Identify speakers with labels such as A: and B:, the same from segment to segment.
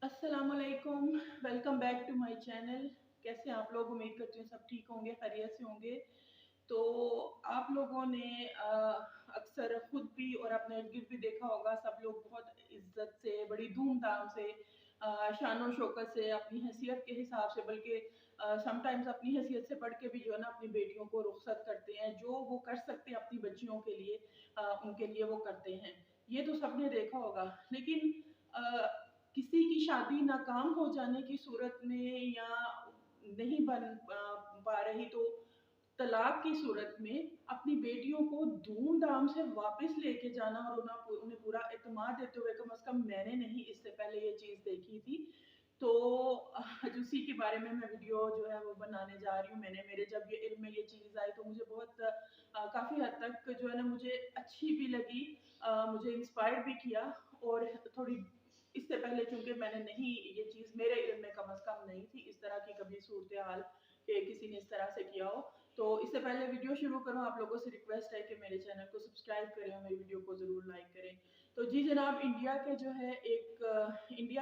A: अस्सलामुअलैकुम, welcome back to my channel. कैसे हैं आप लोग? उम्मीद करती हूँ सब ठीक होंगे, खैरियत से होंगे। तो आप लोगों ने अक्सर खुद भी और अपने इर्द-गिर्द भी देखा होगा, सब लोग बहुत इज़्ज़त से, बड़ी धूम-धाम से, शान शौकत से, अपनी हैसियत के हिसाब से, बल्कि समटाइम्स अपनी हैसियत से बढ़ के भी जो है ना अपनी बेटियों को रुखसत करते हैं। जो वो कर सकते हैं अपनी बच्चियों के लिए, उनके लिए वो करते हैं। ये तो सबने देखा होगा। लेकिन किसी की शादी नाकाम हो जाने की सूरत में या नहीं बन पा रही, तो तलाक की सूरत में अपनी बेटियों को धूम-धाम से वापस लेके जाना और उन्हें पूरा एतमाद देते हुए, कम से कम मैंने नहीं इससे पहले ये चीज़ देखी थी। तो आज उसी के बारे में मैं वीडियो जो है वो बनाने जा रही हूँ। मेरे जब ये इल्म में ये चीज़ आई तो मुझे बहुत काफ़ी हद तक जो है ना मुझे अच्छी भी लगी, मुझे इंस्पायर भी किया। और थोड़ी इससे पहले चूँकि मैंने नहीं, ये चीज़ मेरे इल्म में कम से कम नहीं थी, इस तरह की कभी सूरत-ए-हाल कि किसी ने इस तरह से किया हो। तो इससे पहले वीडियो शुरू करूँ, आप लोगों से रिक्वेस्ट है कि मेरे चैनल को सब्सक्राइब करें और मेरी वीडियो को ज़रूर लाइक करें। तो जी जनाब, इंडिया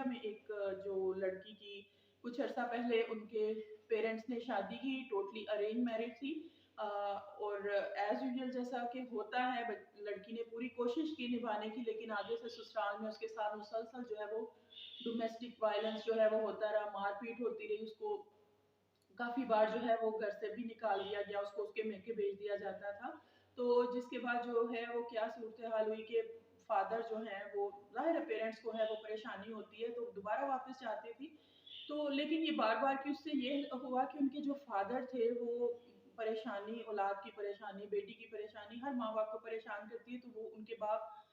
A: में एक जो लड़की की कुछ अर्सा पहले उनके पेरेंट्स ने शादी की, टोटली अरेंज मैरिज थी। और एज़ यूजुअल जैसा कि होता है, लड़की ने पूरी कोशिश की निभाने की, लेकिन आगे से ससुराल में उसके साथ मुसलसल जो है वो डोमेस्टिक वायलेंस जो है वो होता रहा, मारपीट होती रही। उसको काफ़ी बार जो है वो घर से भी निकाल दिया गया, उसको उसके मैके भेज दिया जाता था। तो जिसके बाद जो है वो क्या सूरत-ए-हाल हुई कि फादर जो हैं वो, ज़ाहिर है पेरेंट्स को है वो परेशानी होती है, तो दोबारा वापस चाहती थी। तो लेकिन ये बार-बार कि उससे ये हुआ कि उनके जो फादर थे वो परेशानी, औलाद की परेशानी, बेटी की परेशानी हर माँ-बाप को परेशान करती है। तो वो उनके बाप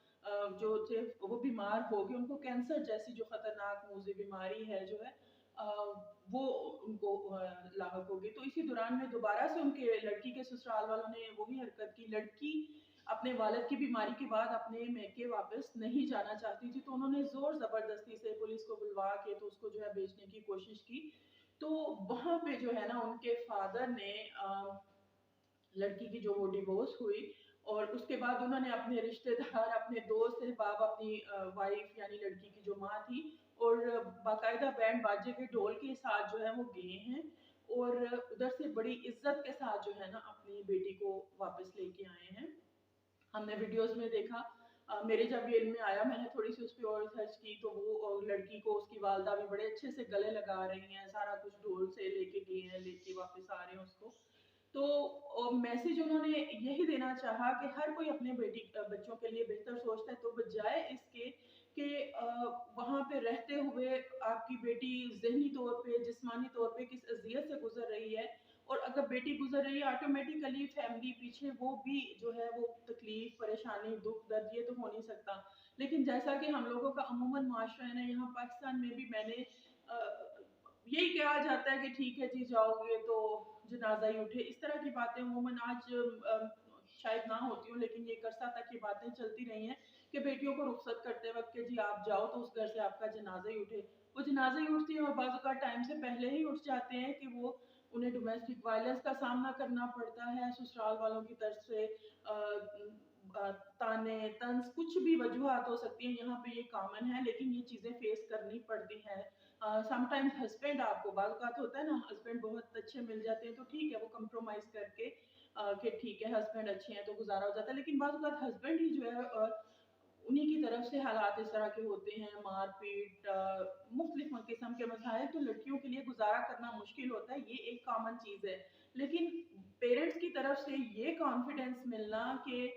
A: जो थे वो बीमार हो गए, उनको कैंसर जैसी जो खतरनाक मूज़ी बीमारी है जो है, अ, वो उनको लाहक हो गई। तो इसी दौरान में दोबारा से उनके लड़की के ससुराल वालों ने वही हरकत की। लड़की अपने वालिद की बीमारी के बाद अपने मैके वापस नहीं जाना चाहती थी, तो उन्होंने ज़ोर ज़बरदस्ती से पुलिस को बुलवा के तो उसको जो है बेचने की कोशिश की। तो वहाँ पे जो है ना उनके फादर ने लड़की की जो वो डिवोर्स हुई, और उसके बाद उन्होंने अपने रिश्तेदार, अपने दोस्त अहबाब, अपनी वाइफ यानी लड़की की जो माँ थी, और बाकायदा बैंड बाजे के ढोल के साथ जो है वो गए हैं, और उधर से बड़ी इज्जत के साथ जो है ना अपनी बेटी को वापस लेके आए हैं। हमने वीडियोस में देखा। मेरे जब ये इल्म में आया, मैंने थोड़ी सी उस पर और सर्च की, तो वो लड़की को उसकी वालदा भी बड़े अच्छे से गले लगा रही हैं, सारा कुछ ढोल से लेके गए हैं, लेके वापस आ रहे हैं उसको। तो मैसेज उन्होंने यही देना चाहा कि हर कोई अपने बच्चों के लिए बेहतर सोचता है, तो बजाय इसके कि वहाँ पे रहते हुए आपकी बेटी ज़हनी तौर पे, जिस्मानी तौर पे किस अज़ियत से गुज़र रही है, और अगर बेटी गुज़र रही है ऑटोमेटिकली फैमिली पीछे वो भी जो है वो तकलीफ़, परेशानी, दुःख, दर्द ये तो हो नहीं सकता। लेकिन जैसा कि हम लोगों का अमूमन माशरा है ना, यहाँ पाकिस्तान में भी मैंने यही कहा जाता है कि ठीक है जी, जाओगे तो जनाजा ही उठे। इस तरह की बातें अमूमन आज शायद ना होती हों, लेकिन ये एक अरसा तक ये बातें चलती रही हैं कि बेटियों को रुखसत करते वक़्त कि जी आप जाओ तो उस घर से आपका जनाजा ही उठे। वो जनाजा ही उठती हैं और बाज़ औक़ात टाइम से पहले ही उठ जाते हैं कि वो उन्हें डोमेस्टिक वायलेंस का सामना करना पड़ता है ससुराल वालों की तरफ से। ताने, तंज़, कुछ भी वजूहात हो सकती हैं, यहाँ पे ये कॉमन है, लेकिन ये चीज़ें फेस करनी पड़ती हैं। समटाइम्स हस्बैंड, आपको बात बात होता है ना, हस्बैंड बहुत अच्छे मिल जाते हैं तो ठीक है, वो कंप्रोमाइज करके कि ठीक है हस्बैंड अच्छे हैं तो गुजारा हो जाता है। लेकिन बात बात हस्बैंड ही जो है उन्हीं की तरफ से हालात इस तरह के होते हैं, मारपीट, मुख्तलिफ किस्म के मसाइल, तो लड़कियों के लिए गुजारा करना मुश्किल होता है, ये एक कॉमन चीज़ है। लेकिन पेरेंट्स की तरफ से ये कॉन्फिडेंस मिलना कि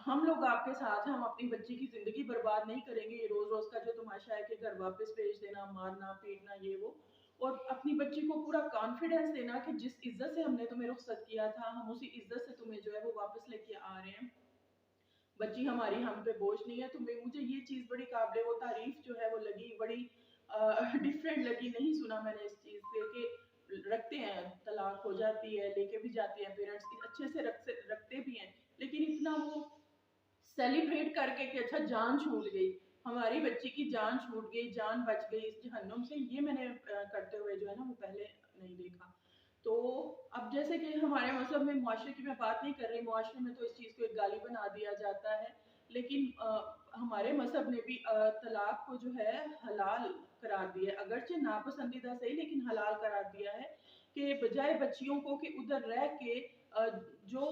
A: हम लोग आपके साथ हैं, हम अपनी बच्ची की ज़िंदगी बर्बाद नहीं करेंगे, ये रोज़-रोज़ का जो तमाशा है कि घर वापस भेज देना, मारना, पीटना, ये वो। और अपनी बच्ची को पूरा कॉन्फिडेंस देना कि जिस इज़्ज़त से हमने तुम्हें रुखसत किया था, हम उसी इज़्ज़त से तुम्हें जो है वो वापस लेके आ रहे हैं। बच्ची हमारी हम पे बोझ नहीं है। तो मुझे ये चीज़ बड़ी काबिले वो तारीफ़ जो है वो लगी, बड़ी डिफरेंट लगी। नहीं सुना मैंने इस चीज़ से कि रखते हैं, तलाक हो जाती है, लेके भी जाते हैं पेरेंट्स, अच्छे से रखते भी हैं। लेकिन इतना वो सेलिब्रेट करके कि अच्छा जान छूट गई, हमारी बच्ची की जान छूट गई, जान बच गई इस जहन्नुम से, ये मैंने करते हुए जो है ना वो पहले नहीं देखा। तो अब जैसे कि हमारे मज़हब में, मुआशरे की मैं बात नहीं कर रही, मुआशरे में तो इस चीज़ को एक गाली बना दिया जाता है। लेकिन हमारे मज़हब ने भी तलाक को जो है हलाल करार दिया है, अगरचे नापसंदीदा सही लेकिन हलाल करार दिया है कि बजाय बच्चियों को कि उधर रह के जो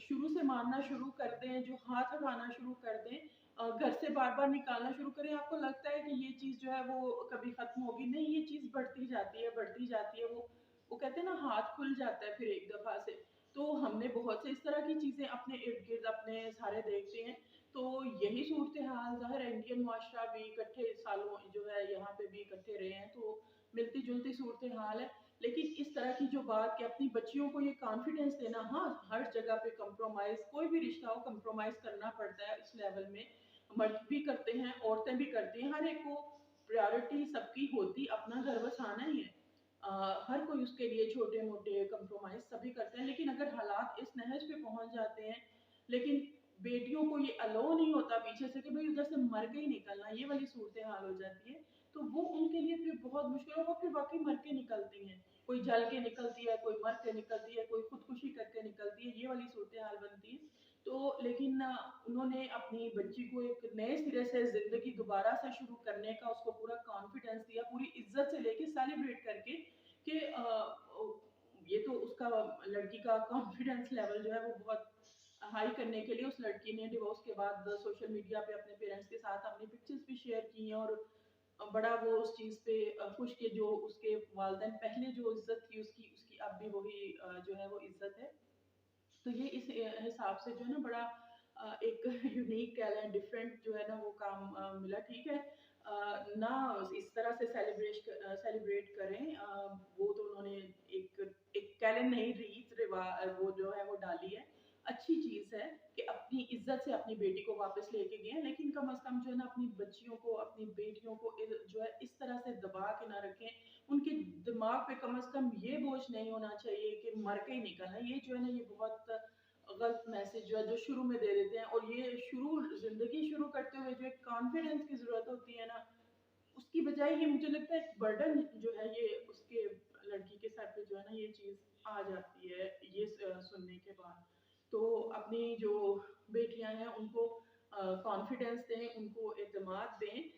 A: शुरू से मारना शुरू कर दें, जो हाथ उठाना शुरू कर दें, घर से बार-बार निकालना शुरू करें, आपको लगता है कि ये चीज़ जो है वो कभी खत्म होगी? नहीं, ये चीज़ बढ़ती जाती है, बढ़ती जाती है। वो कहते हैं ना, हाथ खुल जाता है फिर एक दफ़ा से। तो हमने बहुत से इस तरह की चीज़ें अपने इर्द-गिर्द अपने सारे देखते हैं। तो यही सूरत-ए-हाल ज़ाहिर है, इंडियन मुआशरा भी इकट्ठे सालों जो है यहाँ पे भी इकट्ठे रहे हैं, तो मिलती-जुलती सूरत-ए-हाल है। लेकिन इस तरह की जो बात कि अपनी बच्चियों को ये कॉन्फिडेंस देना, हाँ, हर जगह पे कंप्रोमाइज़, कोई भी रिश्ता हो कंप्रोमाइज़ करना पड़ता है इस लेवल में। मर्द भी करते हैं, औरतें भी करती हैं, हर एक को प्रायोरिटी सबकी होती अपना घर बसाना ही है। हर कोई उसके लिए छोटे-मोटे कंप्रोमाइज़ सभी करते हैं, लेकिन अगर हालात इस नहज पे पहुँच जाते हैं, लेकिन बेटियों को ये अलाउ नहीं होता पीछे से कि भई उधर से मर के ही निकलना, ये वाली सूरत-ए-हाल हो जाती है, तो वो उनके लिए फिर बहुत मुश्किल है, वो फिर वाक़ई मर के निकलती हैं। कोई जल के निकलती है, कोई मर के निकलती है, कोई खुदकुशी करके निकलती है, ये वाली सूरत-ए-हाल बनती है। तो लेकिन उन्होंने अपनी बच्ची को एक नए सिरे से ज़िंदगी दोबारा से शुरू करने का उसको पूरा कॉन्फिडेंस दिया, पूरी इज़्ज़त से लेके सेलिब्रेट करके कि ये तो उसका लड़की का कॉन्फिडेंस लेवल जो है वो बहुत हाई करने के लिए उस लड़की ने डिवोर्स के बाद सोशल मीडिया पे अपने पेरेंट्स के साथ अपनी पिक्चर्स भी शेयर की हैं और बड़ा वो उस चीज़ पे खुश के जो उसके वालिदैन पहले जो इज़्ज़त थी उसकी उसकी अब भी वही जो है वो इज़्ज़त है। तो ये इस हिसाब से जो है ना बड़ा एक यूनिक कह लें डिफरेंट जो है ना वो काम मिला, ठीक है। ना इस तरह से सेलिब्रेट करें, वो तो उन्होंने एक एक कह लें नई रीत वो जो है वो डाली है। अच्छी चीज़ है कि अपनी इज़्ज़त से अपनी बेटी को वापस लेके गए हैं, लेकिन कम से कम जो है ना अपनी बच्चियों को, अपनी बेटियों को जो है इस तरह से दबा के ना रखें। उनके दिमाग पे कम से कम ये बोझ नहीं होना चाहिए कि मर के ही निकलना है। ये जो है ना ये बहुत गलत मैसेज जो है जो शुरू में दे देते हैं, और ये ज़िंदगी शुरू करते हुए जो एक कॉन्फिडेंस की ज़रूरत होती है ना, उसकी बजाय ये मुझे लगता है एक बर्डन जो है ये उसके लड़की के सर पे जो है ना ये चीज़ आ जाती है ये सुनने के बाद। तो अपनी जो बेटियाँ हैं उनको कॉन्फिडेंस दें, उनको एतमाद दें,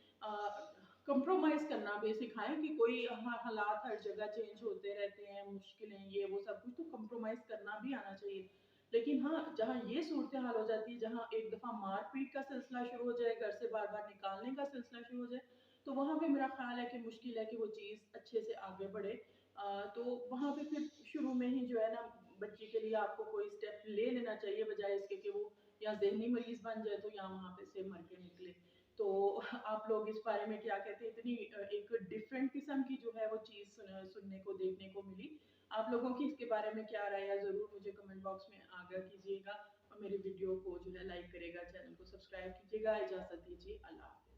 A: कंप्रोमाइज़ करना भी सिखाएँ कि कोई हालात हर जगह चेंज होते रहते हैं, मुश्किलें ये वो सब कुछ, तो कंप्रोमाइज़ करना भी आना चाहिए। लेकिन हाँ, जहाँ ये सूरत-ए-हाल हो जाती है, जहाँ एक दफ़ा मार-पीट का सिलसिला शुरू हो जाए, घर से बार-बार निकालने का सिलसिला शुरू हो जाए, तो वहाँ पे मेरा ख़्याल है कि मुश्किल है कि वो चीज़ अच्छे से आगे बढ़े। तो वहाँ पे फिर शुरू में ही जो है ना बच्ची के लिए आपको कोई स्टेप ले लेना चाहिए, बजाय इसके कि वो या ज़हनी मरीज़ बन जाए तो या वहाँ पे से मर के निकले। तो आप लोग इस बारे में क्या कहते हैं? इतनी एक डिफरेंट किस्म की जो है वो चीज़ सुनने को, देखने को मिली। आप लोगों की इसके बारे में क्या राय है? ज़रूर मुझे कमेंट बॉक्स में आगाह कीजिएगा और मेरे वीडियो को जो है लाइक करिएगा, चैनल को सब्सक्राइब कीजिएगा। इजाज़त दीजिए, अल्लाह हाफ़िज़।